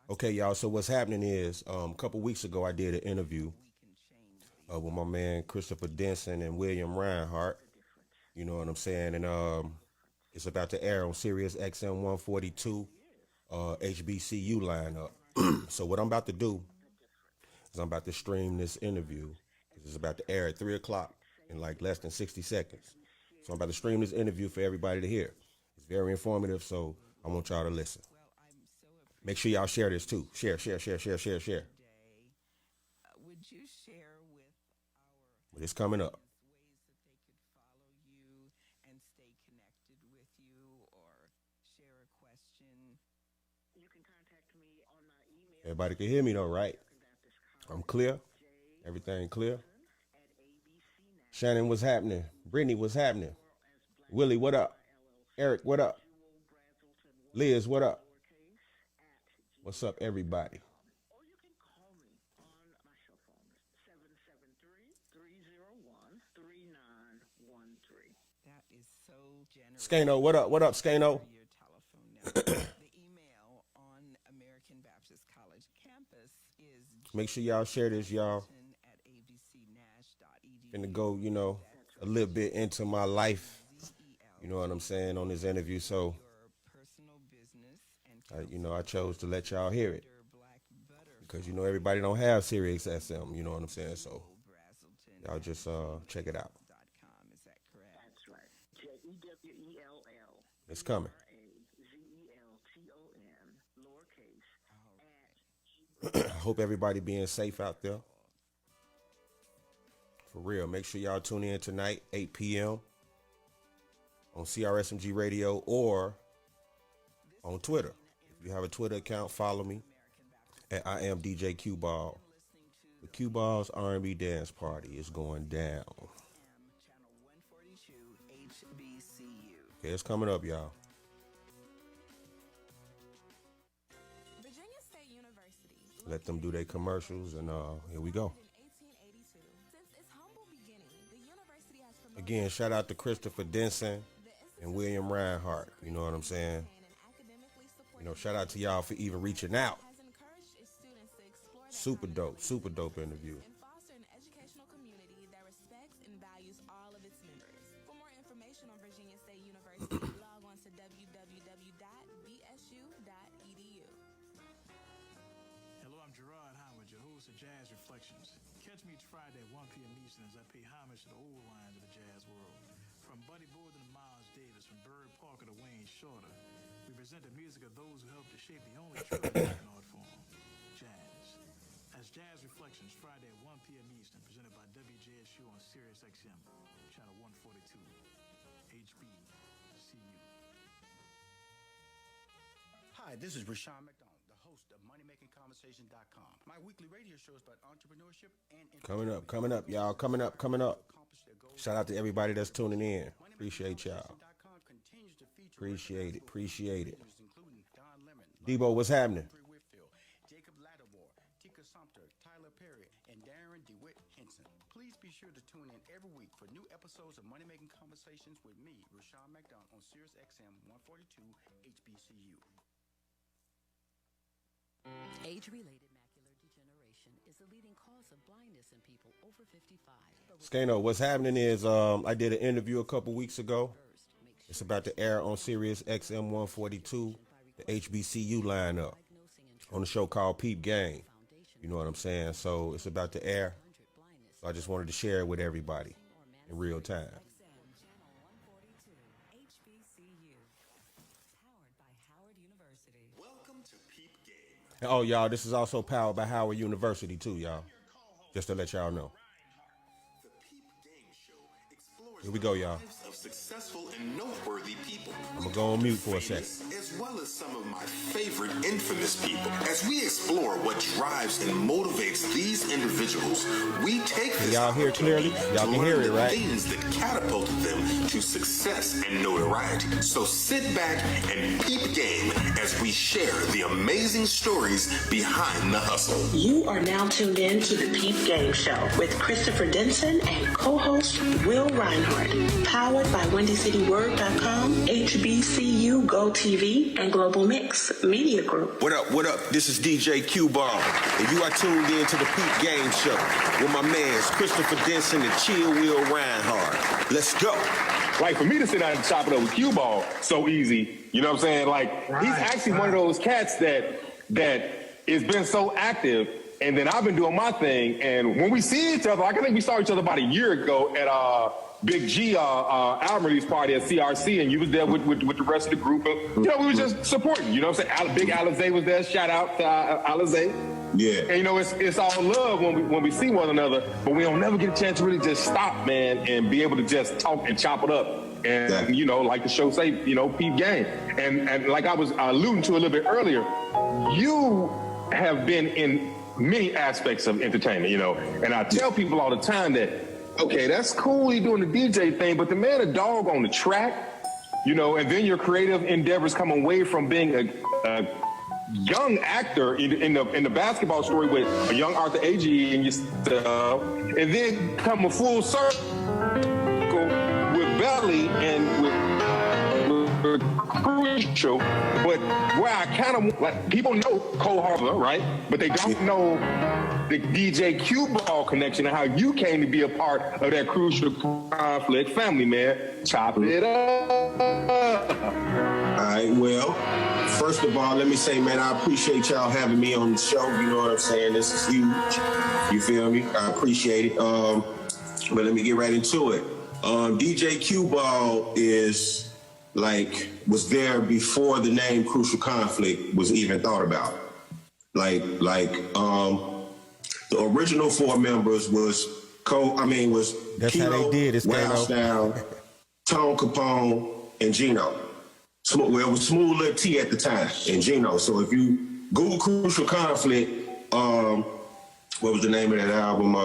Okay, y'all. So what's happening is a couple weeks ago I did an interview with my man Christopher Denson and William Reinhardt. You know what I'm saying? And it's about to air on Sirius XM 142 HBCU lineup. So what I'm about to do is I'm about to stream this interview. It's about to air at 3 o'clock in like less than 60 seconds. So I'm about to stream this interview for everybody to hear. It's very informative, so I want y'all to listen. Make sure y'all share this too. Share. Would you share with But it's coming up. ways that they could follow you and stay connected with you, or share a question? You can contact me on my email. Everybody can hear me though, right? I'm clear. Everything clear. Shannon, what's happening? Brittany, what's happening? Willie, what up? Eric, what up? Liz, what up? What's up, everybody? Or you can call me on my cell phone, 773-301-3913. That is so generous. Skano, what up? What up, Skano? Your telephone number. The email on American Baptist College campus is Make sure y'all share this, y'all. at abcnash.edu. Finna go, a little bit into my life. You know what I'm saying on this interview. So, Your personal business and I chose to let y'all hear it black butter because everybody don't have Sirius XM. You know what I'm saying? So Brazelton. y'all just check it out. .com, is that correct? That's right. Jewell. It's coming. Azelton, lowercase. I hope everybody being safe out there. For real. Make sure y'all tune in tonight, 8 p.m. on CRSMG Radio or on Twitter. If you have a Twitter account, follow me at I am DJ Qball. The Qball's R&B dance party is going down. Channel 142 HBCU. Okay, it's coming up, y'all. Virginia State University. Let them do their commercials, and here we go. In 1882. Since its humble beginning, the university has promoted Again, shout out to Christopher Denson and William Reinhardt. You know what I'm saying? and academically supported Shout out to y'all for even reaching out. has encouraged its students to explore their Super dope interview. and foster an educational community that respects and values all of its members. For more information on Virginia State University, log on to www.bsu.edu. Hello, I'm Gerard Howard, your host of Jazz Reflections. Catch me each Friday at 1 p.m. Eastern as I pay homage to the old lions of the jazz world. From Buddy Borden to Miles Davis, from Bird Parker to Wayne Shorter, we present the music of those who helped to shape the only true American art form, jazz. That's Jazz Reflections, Friday at 1 p.m. Eastern, presented by WJSU on Sirius XM, channel 142, HBCU. Hi, this is Rashawn McDonald, the host of MoneyMakingConversation.com. My weekly radio show is about entrepreneurship and Coming up, y'all. Coming up. Shout out to everybody that's tuning in. Appreciate y'all. Appreciate it. Including Don Lemon, Debo, what's happening? Whitfield, Jacob Lattimore, Tika Sumter, Tyler Perry, and Darren DeWitt Henson. Please be sure to tune in every week for new episodes of Money Making Conversations with me, Rashawn McDonald, on Sirius XM 142 HBCU. Age-related macular degeneration is the leading cause of blindness in people over 55. Skano, what's happening is I did an interview a couple weeks ago. It's about to air on Sirius XM 142, the HBCU lineup, on a show called Peep Game. You know what I'm saying? So it's about to air. So I just wanted to share it with everybody in real time. Channel 142, HBCU, powered by Howard University. Welcome to Peep Game. And oh, y'all, this is also powered by Howard University, too, y'all. Just to let y'all know. The Peep Game Show explores Here we go, y'all. the lives of successful and noteworthy people. I'm going to go on mute for a second. As well as some of my favorite infamous people. As we explore what drives and motivates these individuals, we take this y'all hear clearly? Y'all to can hear learn it, the right? things that catapulted them to success and notoriety. So sit back and peep game as we share the amazing stories behind the hustle. You are now tuned in to the Peep Game Show with Christopher Denson and co-host Will Reinhardt. Powered by WindyCityWord.com, HBCU Go TV, Peep and Global Mix Media Group. What up, what up? This is DJ Qball, and you are tuned in to the Peep Game Show with my mans Christopher Denson and Chill Will Reinhardt. Let's go. Like, for me to sit down and chop it up with Qball, so easy. You know what I'm saying? Like, he's actually one of those cats that has been so active, and then I've been doing my thing, and when we see each other, like, I think we saw each other about a year ago at Big G album release party at CRC, and you was there with the rest of the group. And, you know, we was just supporting. You know what I'm saying? Big Alizé was there. Shout out to Alizé. Yeah. And, you know, it's all love when we see one another, but we don't never get a chance to really just stop, man, and be able to just talk and chop it up. And, you know, like the show say, you know, Peep Game. And like I was alluding to a little bit earlier, you have been in many aspects of entertainment, you know. And I tell people all the time that, okay, that's cool, you're doing the DJ thing, but the man a dog on the track, you know, and then your creative endeavors come away from being a young actor in the basketball story with a young Arthur Agee and your stuff, and then come a full circle with Belly and with Crucial. But where I kind of, like, people know Cole Harbor, right? But they don't know the DJ Qball connection and how you came to be a part of that Crucial Conflict family, man. Chop it up. All right, well, first of all, let me say, man, I appreciate y'all having me on the show. You know what I'm saying? This is huge. You feel me? I appreciate it. But let me get right into it. DJ Qball was there before the name Crucial Conflict was even thought about. The original four members was That's Kilo, how they did it, Wild Style, Tone Capone, and Gino. Well, it was Smooth Lil T at the time, and Gino. So if you Google Crucial Conflict, what was the name of that album?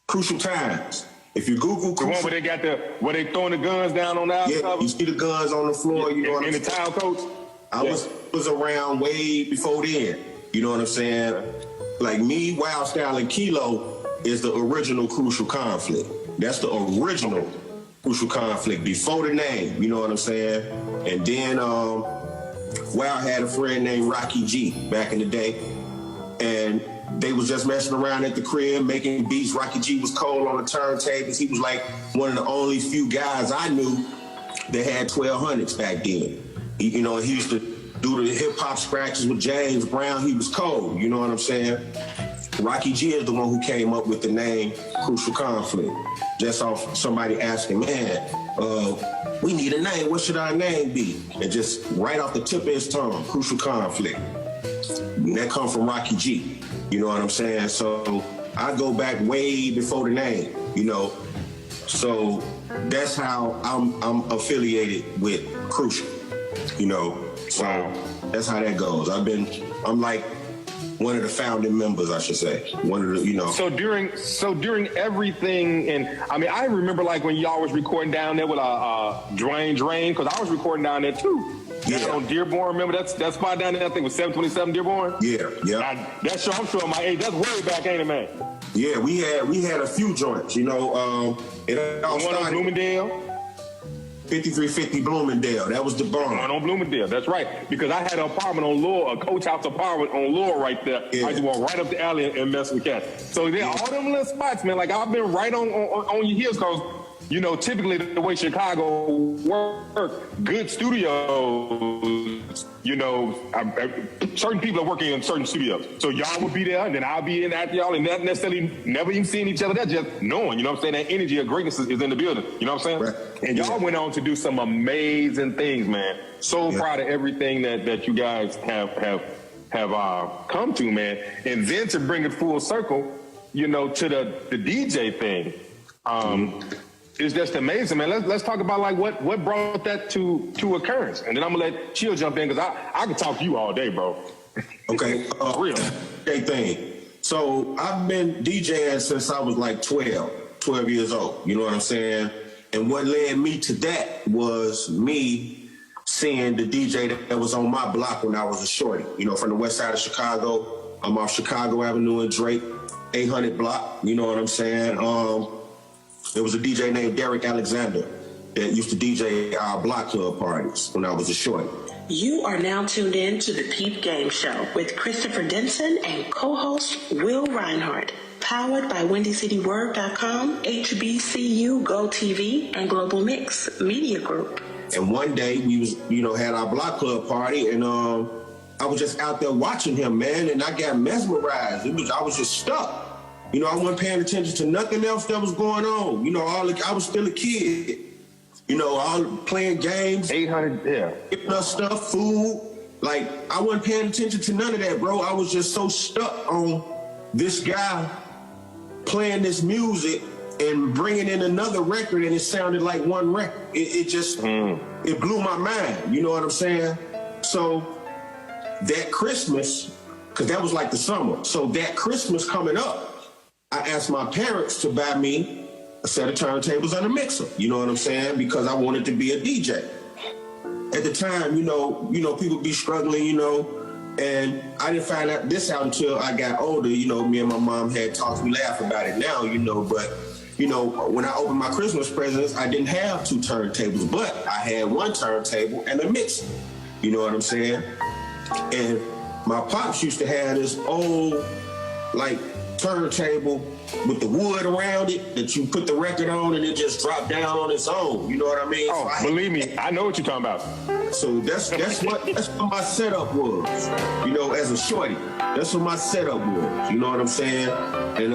Crucial Times. If you Google the one where they got where they throwing the guns down on the album? Yeah, you see the guns on the floor. You know what I'm saying? In the towel coats? I was around way before then. You know what I'm saying? Like me, Wild Style, and Kilo is the original Crucial Conflict. That's the original Crucial Conflict before the name. You know what I'm saying? And then Wild had a friend named Rocky G back in the day, and they was just messing around at the crib, making beats. Rocky G was cold on the turntables. He was like one of the only few guys I knew that had 1200s back then. He used to do the hip-hop scratches with James Brown. He was cold, you know what I'm saying? Rocky G is the one who came up with the name Crucial Conflict. Just off somebody asking, man, we need a name. What should our name be? And just right off the tip of his tongue, Crucial Conflict. And that come from Rocky G. You know what I'm saying? So I go back way before the name, you know. So that's how I'm affiliated with Crucial, you know. So that's how that goes. I'm like one of the founding members, I should say. One of the, you know. So during everything, and I mean, I remember like when y'all was recording down there with Drain, because I was recording down there too. Yeah. On Dearborn, remember that spot down there? I think it was 727 Dearborn. Yeah. That's sure. I'm sure my age. That's way back, ain't it, man? Yeah, we had a few joints. You know, it all started on Bloomingdale. 5350 Bloomingdale. That was the bomb. One on Bloomingdale. That's right. Because I had an apartment on Laurel, a coach house apartment on Laurel right there. Yeah. I just walk right up the alley and mess with cats. So all them little spots, man. Like I've been right on your heels because. You know, typically the way Chicago works, good studios, you know, certain people are working in certain studios. So y'all would be there, and then I'll be in after y'all, and not necessarily never even seeing each other. That's just knowing, you know what I'm saying? That energy of greatness is in the building. You know what I'm saying? Right. And y'all went on to do some amazing things, man. So proud of everything that you guys have come to, man. And then to bring it full circle, you know, to the DJ thing. It's just amazing, man. Let's talk about like what brought that to occurrence, and then I'm gonna let Chill jump in because I can talk to you all day, bro. Okay, real. Okay, thing. So I've been DJing since I was like 12 years old. You know what I'm saying? And what led me to that was me seeing the DJ that was on my block when I was a shorty. You know, from the west side of Chicago. I'm off Chicago Avenue and Drake, 800 block. You know what I'm saying? There was a DJ named Derek Alexander that used to DJ our block club parties when I was a shorty. You are now tuned in to the Peep Game Show with Christopher Denson and co-host Will Reinhardt. Powered by WindyCityWord.com, HBCU Go TV, and Global Mix Media Group. And one day we was, had our block club party, and I was just out there watching him, man, and I got mesmerized. I was just stuck. I wasn't paying attention to nothing else that was going on. I was still a kid. All playing games. 800, yeah. Giving us stuff, food. Like, I wasn't paying attention to none of that, bro. I was just so stuck on this guy playing this music and bringing in another record, and it sounded like one record. It just, it blew my mind. You know what I'm saying? So that Christmas, because that was like the summer. So that Christmas coming up, I asked my parents to buy me a set of turntables and a mixer. You know what I'm saying? Because I wanted to be a DJ. At the time, people be struggling, and I didn't find out this out until I got older. Me and my mom had talks. We laugh about it now, but when I opened my Christmas presents, I didn't have 2 turntables, but I had 1 turntable and a mixer. You know what I'm saying? And my pops used to have this old, turntable with the wood around it that you put the record on and it just dropped down on its own. You know what I mean? Oh, believe me, I know what you're talking about. So that's what my setup was. As a shorty, that's what my setup was. You know what I'm saying? And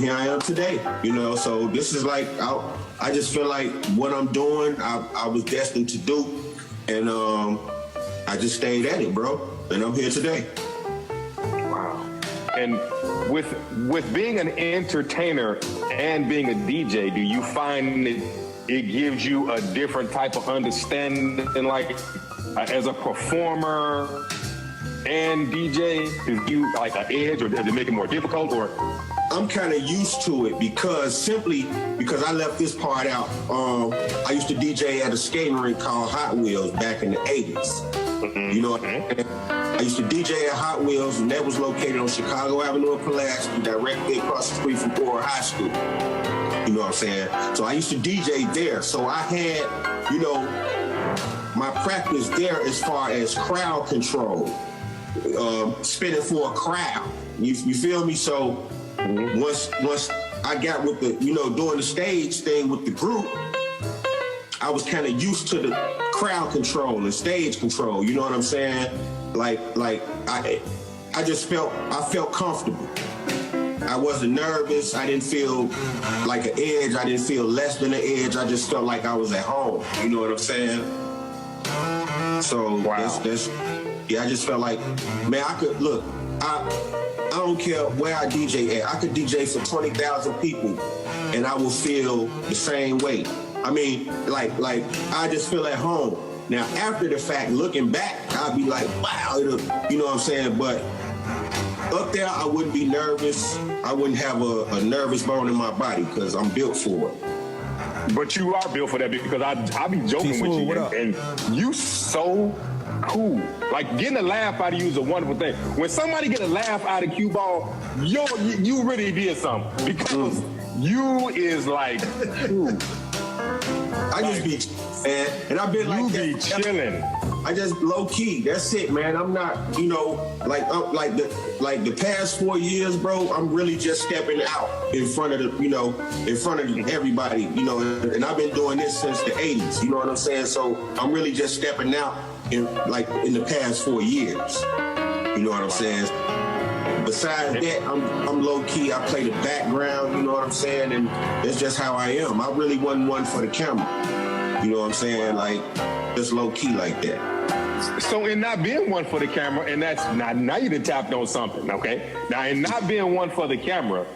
here I am today. So this is like I just feel like what I'm doing, I was destined to do, and I just stayed at it, bro. And I'm here today. Wow. And with being an entertainer and being a DJ, do you find that it gives you a different type of understanding, as a performer and DJ? Is you like an edge, or does it make it more difficult? Or I'm kind of used to it because I left this part out. I used to DJ at a skating rink called Hot Wheels back in the 80s. I used to DJ at Hot Wheels, and that was located on Chicago Avenue in Pulaski, directly across the street from Ford High School. You know what I'm saying? So I used to DJ there. So I had, my practice there as far as crowd control, spinning for a crowd. You feel me? So once I got with the, doing the stage thing with the group, I was kind of used to the crowd control and stage control. You know what I'm saying? I felt comfortable. I wasn't nervous. I didn't feel like an edge. I didn't feel less than an edge. I just felt like I was at home. You know what I'm saying? So wow. I just felt like, man, I don't care where I DJ at. I could DJ for 20,000 people and I will feel the same way. I mean, I just feel at home. Now, after the fact, looking back, I'll be like, wow, you know what I'm saying? But up there, I wouldn't be nervous. I wouldn't have a nervous bone in my body because I'm built for it. But you are built for that, because I be joking with you, and you so cool. Like, getting a laugh out of you is a wonderful thing. When somebody get a laugh out of Qball, you really did something, because you is like, ooh. I just be, man, and I've been like that. You be chilling. I just low key. That's it, man. I'm not, like the past 4 years, bro. I'm really just stepping out in front of everybody, And I've been doing this since the '80s. You know what I'm saying? So I'm really just stepping out in the past 4 years. You know what I'm saying? Besides that, I'm low key. I play the background. You know what I'm saying? And that's just how I am. I really wasn't one for the camera. You know what I'm saying? Like, just low key like that. So in not being one for the camera, and that's now you done tapped on something, okay? Now in not being one for the camera,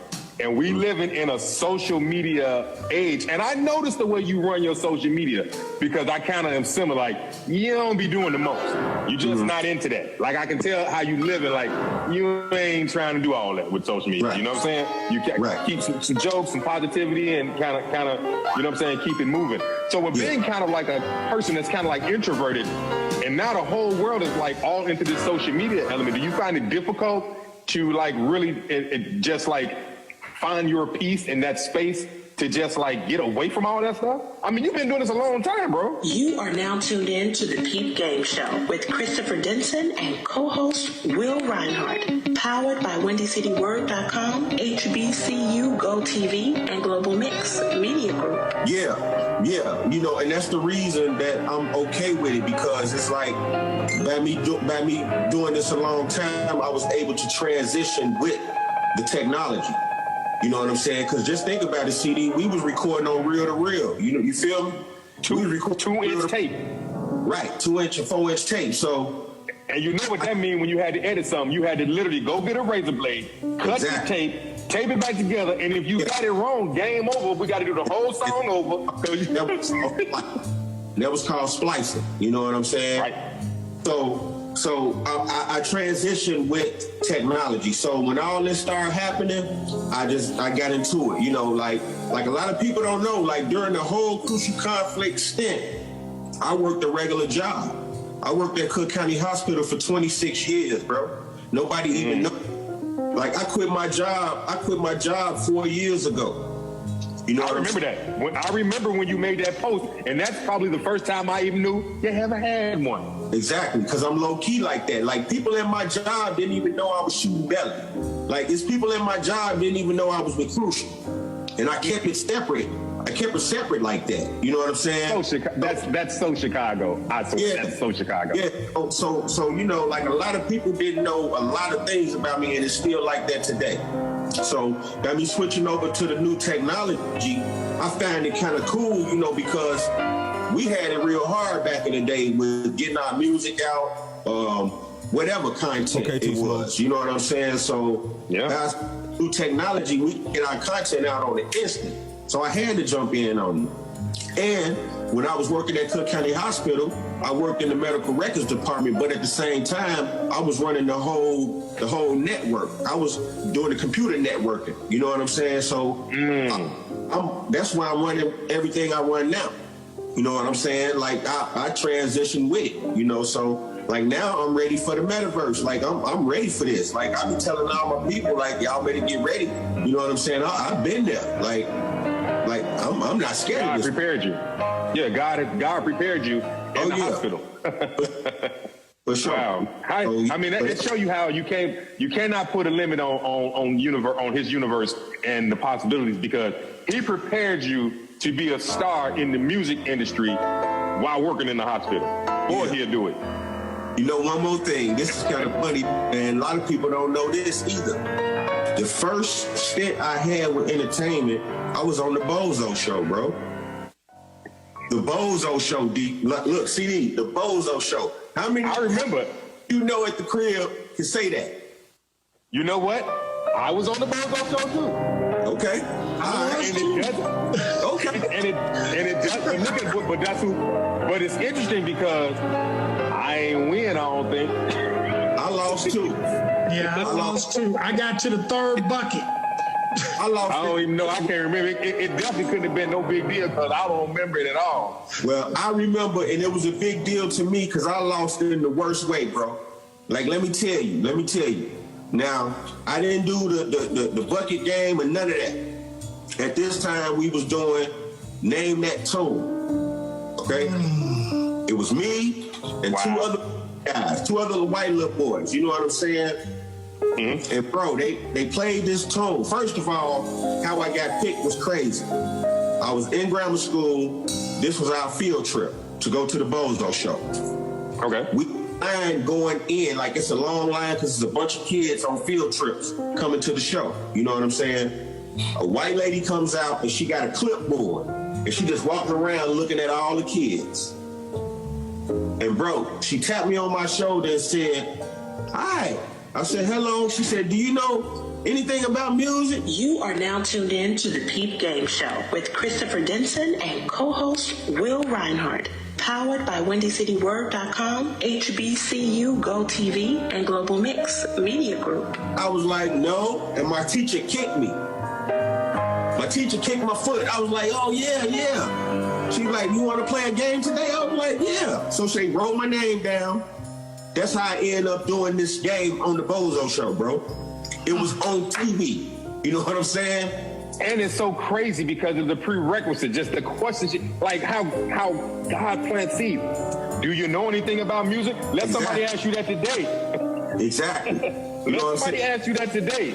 and we living in a social media age, and I noticed the way you run your social media, because I kind of am similar. Like, you don't be doing the most. You just not into that. Like, I can tell how you living. Like, you ain't trying to do all that with social media. Right. You know what I'm saying? You keep some jokes, some positivity, and kind of, you know what I'm saying, keep it moving. So with being kind of like a person that's kind of like introverted, and now the whole world is like all into this social media element, do you find it difficult to like really just like find your peace in that space to just like get away from all that stuff? I mean, you've been doing this a long time, bro. You are now tuned in to the Peep Game Show with Christopher Denson and co-host Will Reinhardt. Powered by WindyCityWord.com, HBCU Go TV, and Global Mix Media Group. Yeah, you know, and that's the reason that I'm okay with it, because it's like by me doing this a long time, I was able to transition with the technology. You know what I'm saying? Because just think about it, CD. We was recording on reel to reel. You know, you feel me? 2-inch tape. Right, 2-inch and 4-inch tape. So. And you know what that means when you had to edit something. You had to literally go get a razor blade, cut the tape it back together, and if you got it wrong, game over. We got to do the whole song over. That was called splicing. You know what I'm saying? Right. So I transitioned with technology. So when all this started happening, I got into it. You know, like a lot of people don't know, like during the whole Crucial Conflict stint, I worked a regular job. I worked at Cook County Hospital for 26 years, bro. Nobody even know. Like I quit my job 4 years ago. You know, I remember that. I remember when you made that post, and that's probably the first time I even knew you haven't had one. Exactly, because I'm low key like that. Like people in my job didn't even know I was shooting belly. Like it's people in my job didn't even know I was with Crucial, and I kept it separate. I kept it separate like that. You know what I'm saying? That's so Chicago. That's so Chicago. Yeah. So you know, like a lot of people didn't know a lot of things about me, and it's still like that today. So by me switching over to the new technology, I find it kind of cool, you know, because we had it real hard back in the day with getting our music out, whatever content it was. You know what I'm saying? So as new technology, we get our content out on the instant. So I had to jump in on it. And when I was working at Cook County Hospital, I worked in the medical records department, but at the same time, I was running the whole network. I was doing the computer networking. You know what I'm saying? So that's why I'm running everything I run now. You know what I'm saying? Like I transitioned with it, you know, so like now I'm ready for the metaverse. Like I'm ready for this. Like I've been telling all my people, like y'all better get ready. You know what I'm saying? I've been there. Like I'm not scared of this. God prepared you. Yeah, God prepared you in the hospital. For sure. Wow. I mean, it shows you how you cannot put a limit on his universe and the possibilities, because he prepared you to be a star in the music industry while working in the hospital. Or he'll do it. You know, one more thing. This is kind of funny, and a lot of people don't know this either. The first stint I had with entertainment, I was on the Bozo Show, bro. The Bozo Show, D. Look, CD, the Bozo Show. How many? I remember. You know, at the crib can say that. You know what? I was on the Bozo Show too. Okay. But it's interesting because I ain't win, I don't think. I lost too. Yeah, I lost too. I got to the third bucket. I don't even know. I can't remember. It definitely couldn't have been no big deal because I don't remember it at all. Well, I remember, and it was a big deal to me because I lost it in the worst way, bro. Like, let me tell you. Now, I didn't do the bucket game and none of that. At this time, we was doing Name That Tune. Okay? It was me and two other guys, two other white little boys. You know what I'm saying? Mm-hmm. And bro, they played this tune. First of all, how I got picked was crazy. I was in grammar school. This was our field trip to go to the Bozo Show. Okay. We line going in, like it's a long line because it's a bunch of kids on field trips coming to the show. You know what I'm saying? A white lady comes out and she got a clipboard and she just walking around looking at all the kids. And bro, she tapped me on my shoulder and said, "Hi." I said, "Hello." She said, "Do you know anything about music?" You are now tuned in to the Peep Game Show with Christopher Denson and co-host Will Reinhardt. Powered by WindyCityWord.com, HBCU Go TV, and Global Mix Media Group. I was like, "No," and my teacher kicked me. My teacher kicked my foot. I was like, "Oh, yeah." She was like, "You want to play a game today?" I was like, "Yeah." So she wrote my name down. That's how I ended up doing this game on the Bozo Show, bro. It was on TV. You know what I'm saying? And it's so crazy because of the prerequisite, just the questions, like how God plants seeds. Do you know anything about music? Let somebody ask you that today. Exactly. Let somebody ask you that today.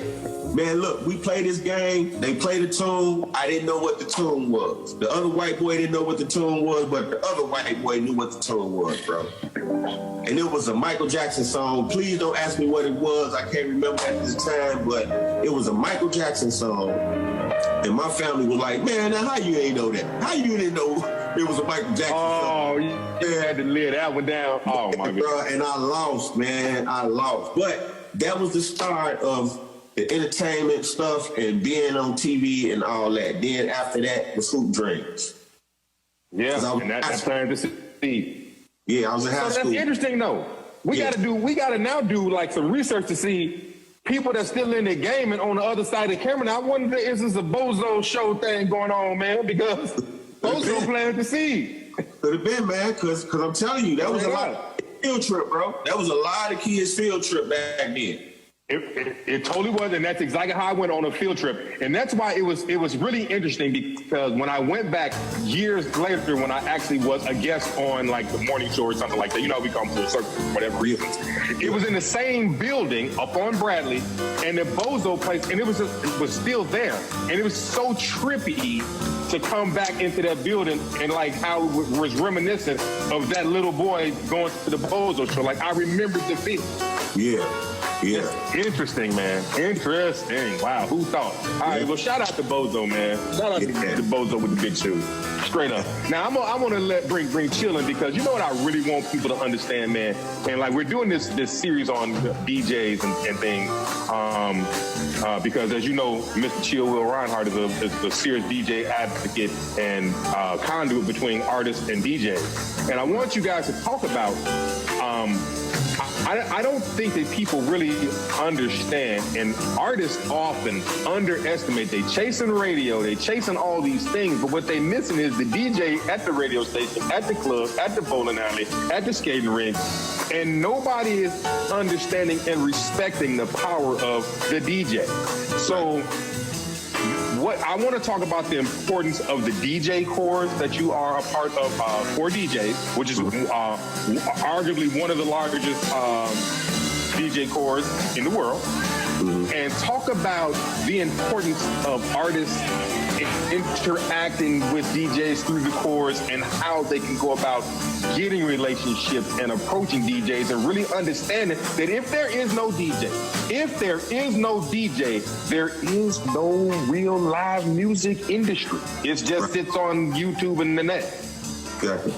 Man, look, we played this game. They played a tune. I didn't know what the tune was. The other white boy didn't know what the tune was, but the other white boy knew what the tune was, bro. And it was a Michael Jackson song. Please don't ask me what it was. I can't remember at this time, but it was a Michael Jackson song. And my family was like, man, now how you ain't know that? How you didn't know it was a Michael Jackson song? Oh, you had to lay that one down. Oh, my God. And I lost, man. I lost. But that was the start of the entertainment stuff and being on TV and all that. Then after that, the Hoop Dreams. Yeah, and that's time to see. Yeah, I was in high school. That's interesting, though. We gotta now do like some research to see people that's still in the game and on the other side of the camera. Now I wonder if this is a Bozo show thing going on, man, because Bozo planted the seed. Could have been, man, because I'm telling you, that was a lot of field trip, bro. That was a lot of kids' field trip back then. It totally was, and that's exactly how I went on a field trip. And that's why it was really interesting, because when I went back years later, when I actually was a guest on like the morning show or something like that, you know, we come to a circle for whatever reasons. It was in the same building up on Bradley and the Bozo place, and it was still there. And it was so trippy to come back into that building and like how it was reminiscent of that little boy going to the Bozo show. Like I remembered the feeling. Yeah. Yeah. Interesting, man. Interesting. Wow. Who thought? All right. Well, shout out to Bozo, man. Shout out to Bozo with the big shoes. Straight up. Now, I'm going to bring Chillin', because you know what I really want people to understand, man. And like we're doing this series on DJs and things. Because as you know, Mr. Chill Will Reinhardt is a serious DJ advocate and conduit between artists and DJs. And I want you guys to talk about I don't think that people really understand, and artists often underestimate. They chasing radio, they chasing all these things, but what they missing is the DJ at the radio station, at the club, at the bowling alley, at the skating rink, and nobody is understanding and respecting the power of the DJ. So what I want to talk about the importance of the DJ corps that you are a part of for DJs, which is arguably one of the largest DJ corps in the world, and talk about the importance of artists interacting with DJs through the corps and how they can go about getting relationships and approaching DJs and really understanding that if there is no DJ, there is no real live music industry. It just sits on YouTube and the net. Exactly.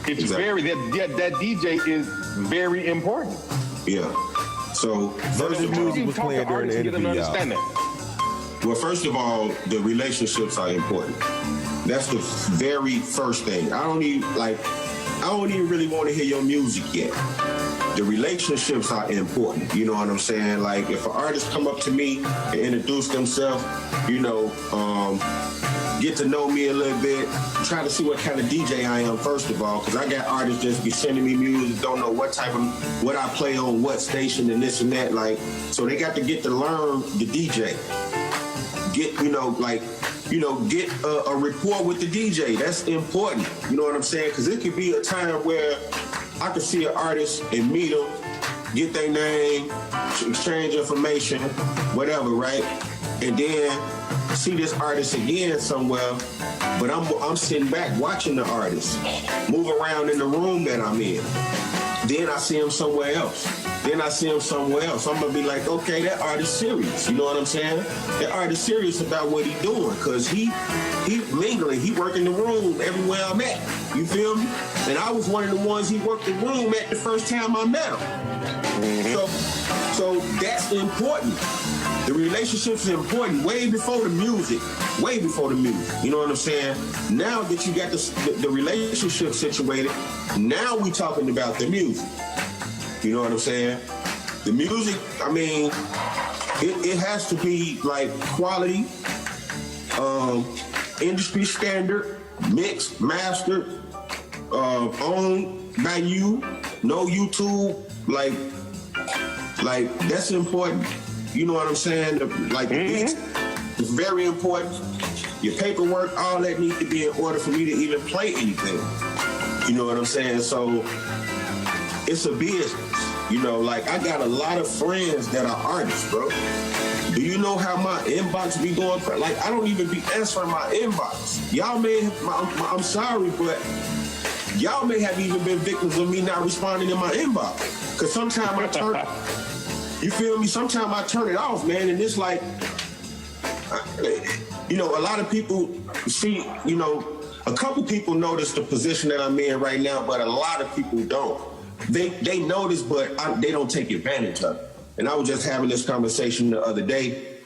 It's very, that DJ is very important. Yeah. So, first of music was playing during the interview, Well, first of all, the relationships are important. That's the very first thing. I don't even really want to hear your music yet. The relationships are important. You know what I'm saying? Like if an artist come up to me and introduce themselves, you know, get to know me a little bit, try to see what kind of DJ I am, first of all, because I got artists just be sending me music, don't know what I play on what station and this and that. Like, so they got to get to learn the DJ. Get a rapport with the DJ. That's important. You know what I'm saying? Because it could be a time where I could see an artist and meet them, get their name, exchange information, whatever, right? And then see this artist again somewhere, but I'm sitting back watching the artist move around in the room that I'm in. Then I see him somewhere else. I'm gonna be like, okay, that artist serious. You know what I'm saying? That artist serious about what he doing, cause he mingling, he working the room everywhere I'm at. You feel me? And I was one of the ones he worked the room at the first time I met him. So that's important. The relationship's important way before the music. You know what I'm saying? Now that you got the relationship situated, now we talking about the music. You know what I'm saying? The music, I mean, it has to be like quality, industry standard, mixed, mastered, owned by you, no YouTube, like that's important. You know what I'm saying? The beats, the is very important. Your paperwork, all that needs to be in order for me to even play anything. You know what I'm saying? So it's a business. You know, like I got a lot of friends that are artists, bro. Do you know how my inbox be going? Like, I don't even be answering my inbox. Y'all may have, I'm sorry, but y'all may have even been victims of me not responding in my inbox. Because sometimes I turn, you feel me? Sometimes I turn it off, man. And it's like, you know, a lot of people see, you know, a couple people notice the position that I'm in right now, but a lot of people don't. They notice, but they don't take advantage of it. And I was just having this conversation the other day.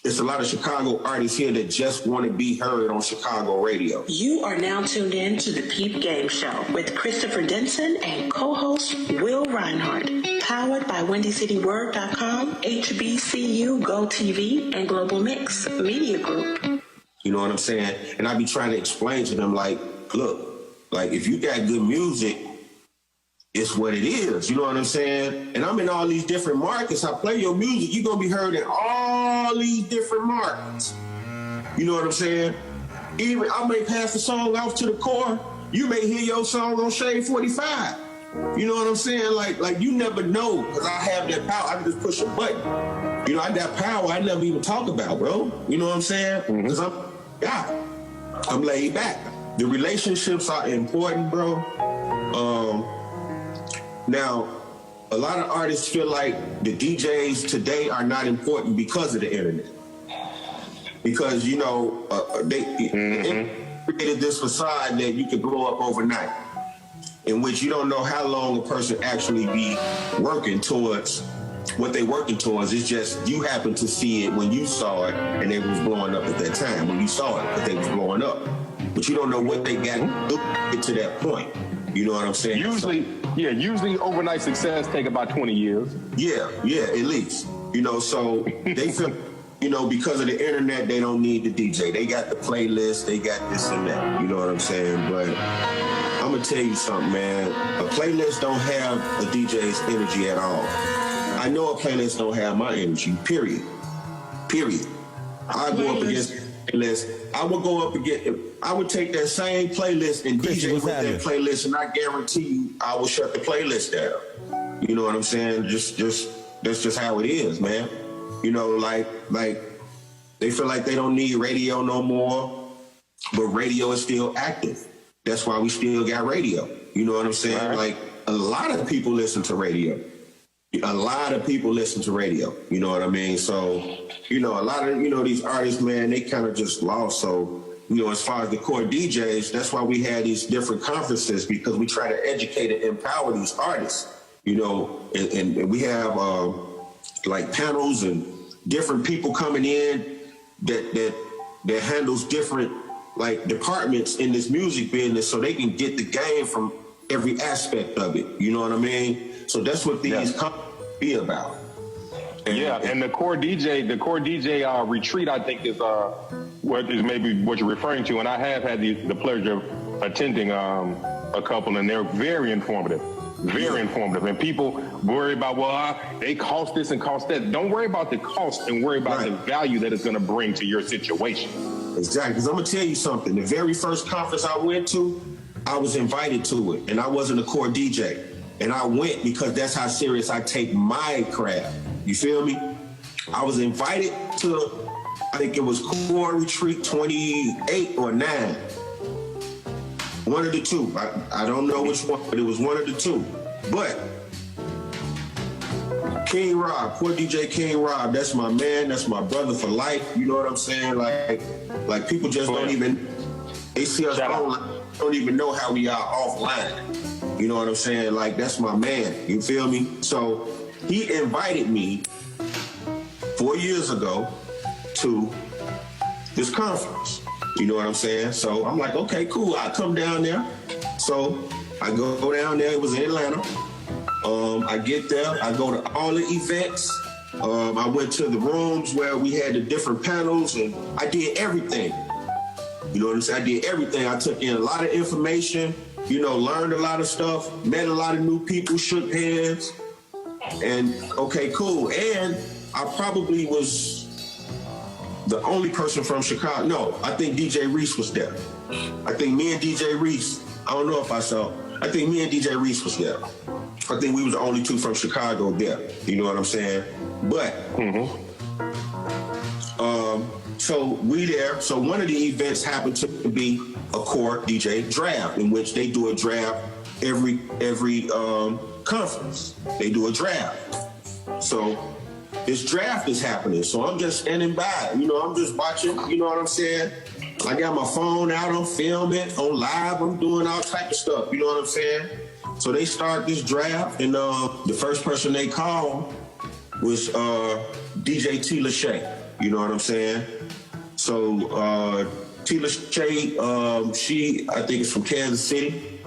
There's a lot of Chicago artists here that just want to be heard on Chicago radio. You are now tuned in to the Peep Game Show with Christopher Denson and co-host Will Reinhardt. Powered by WindyCityWord.com, HBCU Go TV, and Global Mix Media Group. You know what I'm saying? And I be trying to explain to them, like, look, like if you got good music, it's what it is. You know what I'm saying? And I'm in all these different markets. I play your music, you're going to be heard in all these different markets. You know what I'm saying? Even I may pass the song off to the core. You may hear your song on Shade 45. You know what I'm saying? Like you never know, because I have that power. I can just push a button. You know, I got power I never even talk about, bro. You know what I'm saying? Because I'm laid back. The relationships are important, bro. Now, a lot of artists feel like the DJs today are not important because of the internet. Because, you know, they created this facade that you could blow up overnight, in which you don't know how long a person actually be working towards what they working towards. It's just you happen to see it when you saw it and it was blowing up at that time. When you saw it, but they was blowing up. But you don't know what they got to get to that point. You know what I'm saying? Usually overnight success take about 20 years. Yeah, at least. You know, so they feel, you know, because of the internet, they don't need the DJ. They got the playlist, they got this and that. You know what I'm saying? But I'm going to tell you something, man. A playlist don't have a DJ's energy at all. I know a playlist don't have my energy, period. I go up against a playlist. I would take that same playlist and DJ with that playlist, and I guarantee you I will shut the playlist down. You know what I'm saying? Just that's just how it is, man. You know, like they feel like they don't need radio no more, but radio is still active. That's why we still got radio. You know what I'm saying? Right. Like a lot of people listen to radio. You know what I mean? So, you know, a lot of, you know, these artists, man, they kind of just lost. So, you know, as far as the core DJs, that's why we had these different conferences, because we try to educate and empower these artists, you know, and we have like panels and different people coming in that handles different like departments in this music business, so they can get the game from every aspect of it. You know what I mean? So that's what these companies be about. And the core DJ retreat, I think, is what is maybe what you're referring to. And I have had the pleasure of attending a couple, and they're very informative. And people worry about, well, they cost this and cost that. Don't worry about the cost, and worry about the value that it's going to bring to your situation. Exactly. Because I'm going to tell you something. The very first conference I went to, I was invited to it, and I wasn't a core DJ. And I went because that's how serious I take my craft. You feel me? I was invited to, I think it was Core Retreat 28 or 9. One of the two. I don't know which one, but it was one of the two. But King Rob, Core DJ King Rob, that's my man. That's my brother for life. You know what I'm saying? Like people just don't even, they see us online, don't even know how we are offline. You know what I'm saying? Like, that's my man. You feel me? So he invited me 4 years ago to this conference. You know what I'm saying? So I'm like, okay, cool. I'll come down there. So I go down there. It was in Atlanta. I get there. I go to all the events. I went to the rooms where we had the different panels, and I did everything. You know what I'm saying? I did everything. I took in a lot of information. You know, learned a lot of stuff, met a lot of new people, shook hands, and okay, cool. And I probably was the only person from Chicago. No, I think DJ Reese was there. I think me and DJ Reese, I don't know if I saw, I think me and DJ Reese was there. I think we was the only two from Chicago there. You know what I'm saying? But, so we there. So one of the events happened to be a core DJ draft, in which they do a draft every conference. They do a draft. So this draft is happening. So I'm just standing by. You know, I'm just watching. You know what I'm saying? I got my phone out. I'm filming on live. I'm doing all type of stuff. You know what I'm saying? So they start this draft, and the first person they called was DJ T. Lachey. You know what I'm saying? So T. Lachey, she, I think, is from Kansas City.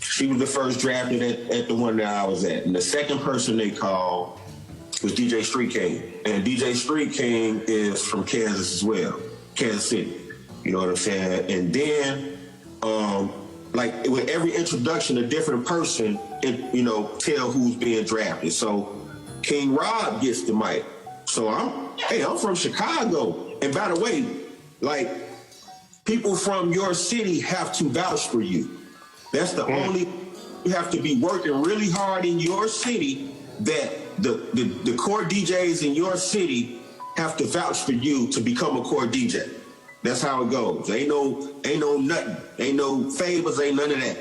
She was the first drafted at the one that I was at. And the second person they called was DJ Street King. And DJ Street King is from Kansas as well, Kansas City. You know what I'm saying? And then, like with every introduction, a different person, tell who's being drafted. So King Rob gets the mic. So I'm from Chicago. And by the way, like, people from your city have to vouch for you. That's the only, you have to be working really hard in your city, that the core DJs in your city have to vouch for you to become a core DJ. That's how it goes. Ain't no nothing. Ain't no favors, ain't none of that.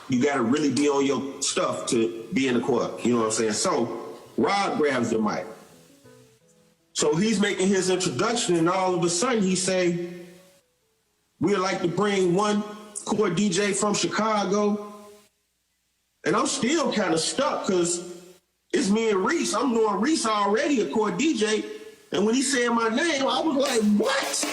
You gotta really be on your stuff to be in the core. You know what I'm saying? So Rob grabs the mic. So he's making his introduction, and all of a sudden he say, we'd like to bring one core DJ from Chicago. And I'm still kind of stuck because it's me and Reese. I'm knowing Reese already a core DJ. And when he said my name, I was like, what?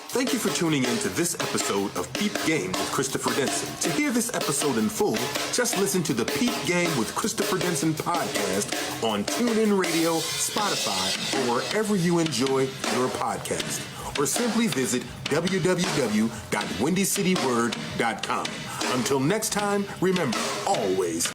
Thank you for tuning in to this episode of Peep Game with Christopher Denson. To hear this episode in full, just listen to the Peep Game with Christopher Denson podcast on TuneIn Radio, Spotify, or wherever you enjoy your podcast. Or simply visit www.windycityword.com. Until next time, remember, always